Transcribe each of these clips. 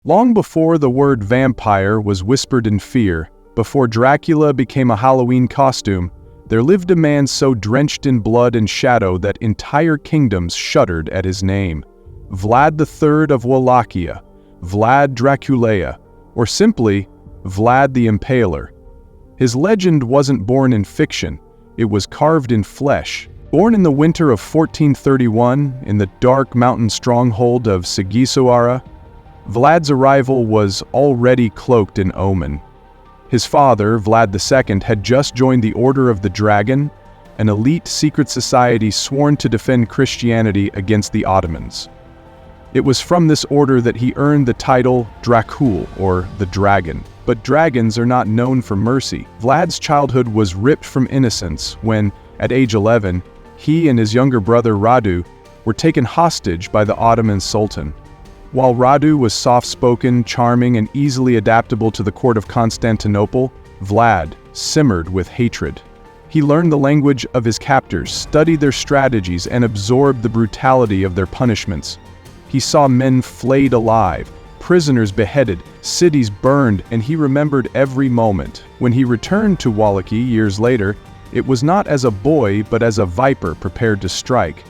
Long before the word vampire was whispered in fear, before Dracula became a Halloween costume, there lived a man so drenched in blood and shadow that entire kingdoms shuddered at his name. Vlad III of Wallachia, Vlad Dracula, or simply, Vlad the Impaler. His legend wasn't born in fiction, it was carved in flesh. Born in the winter of 1431 in the dark mountain stronghold of Sigisawara, Vlad's arrival was already cloaked in omen. His father, Vlad II, had just joined the Order of the Dragon, an elite secret society sworn to defend Christianity against the Ottomans. It was from this order that he earned the title Dracula, or the Dragon. But dragons are not known for mercy. Vlad's childhood was ripped from innocence when, at age 11, he and his younger brother Radu were taken hostage by the Ottoman Sultan. While Radu was soft-spoken, charming, and easily adaptable to the court of Constantinople, Vlad simmered with hatred. He learned the language of his captors, studied their strategies, and absorbed the brutality of their punishments. He saw men flayed alive, prisoners beheaded, cities burned, and he remembered every moment. When he returned to Wallachia years later, it was not as a boy but as a viper prepared to strike.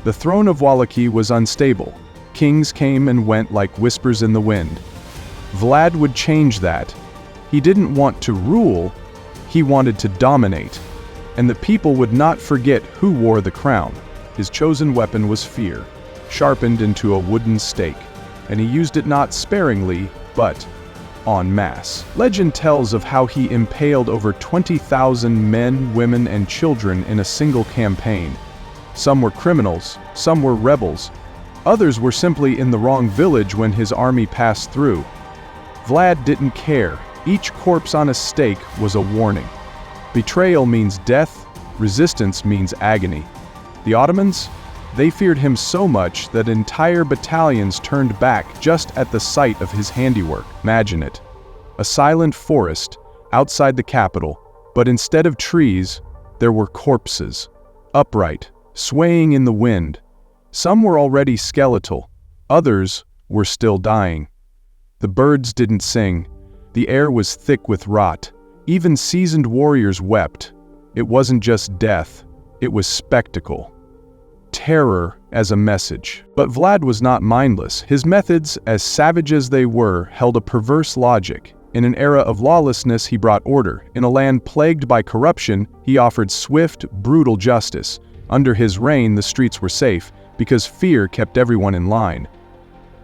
The throne of Wallachia was unstable. Kings came and went like whispers in the wind. Vlad would change that. He didn't want to rule, he wanted to dominate. And the people would not forget who wore the crown. His chosen weapon was fear, sharpened into a wooden stake, and he used it not sparingly, but en masse. Legend tells of how he impaled over 20,000 men, women, and children in a single campaign. Some were criminals, some were rebels, others were simply in the wrong village when his army passed through. Vlad didn't care. Each corpse on a stake was a warning. Betrayal means death, resistance means agony. The Ottomans? They feared him so much that entire battalions turned back just at the sight of his handiwork. Imagine it. A silent forest outside the capital, but instead of trees, there were corpses, upright, swaying in the wind. Some were already skeletal, others were still dying. The birds didn't sing. The air was thick with rot. Even seasoned warriors wept. It wasn't just death, it was spectacle. Terror as a message. But Vlad was not mindless. His methods, as savage as they were, held a perverse logic. In an era of lawlessness, he brought order. In a land plagued by corruption, he offered swift, brutal justice. Under his reign, the streets were safe, because fear kept everyone in line.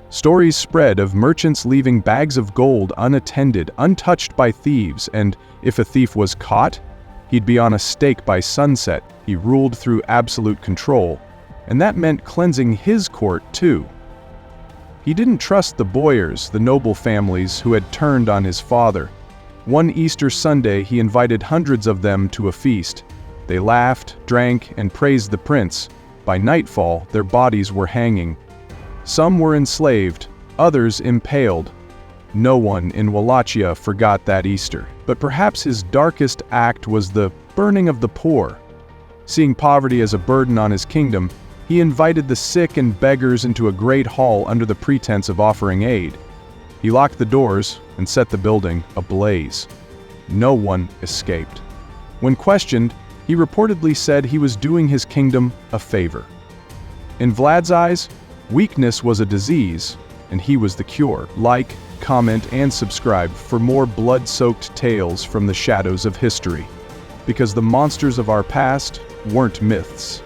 Stories spread of merchants leaving bags of gold unattended, untouched by thieves, and if a thief was caught, he'd be on a stake by sunset. He ruled through absolute control, and that meant cleansing his court too. He didn't trust the boyars, the noble families who had turned on his father. One Easter Sunday, he invited hundreds of them to a feast. They laughed, drank, and praised the prince. By nightfall, their bodies were hanging. Some were enslaved, others impaled. No one in Wallachia forgot that Easter. But perhaps his darkest act was the burning of the poor. Seeing poverty as a burden on his kingdom, he invited the sick and beggars into a great hall under the pretense of offering aid. He locked the doors and set the building ablaze. No one escaped. When questioned, he reportedly said he was doing his kingdom a favor. In Vlad's eyes, weakness was a disease, and he was the cure. Like, comment, and subscribe for more blood-soaked tales from the shadows of history. Because the monsters of our past weren't myths.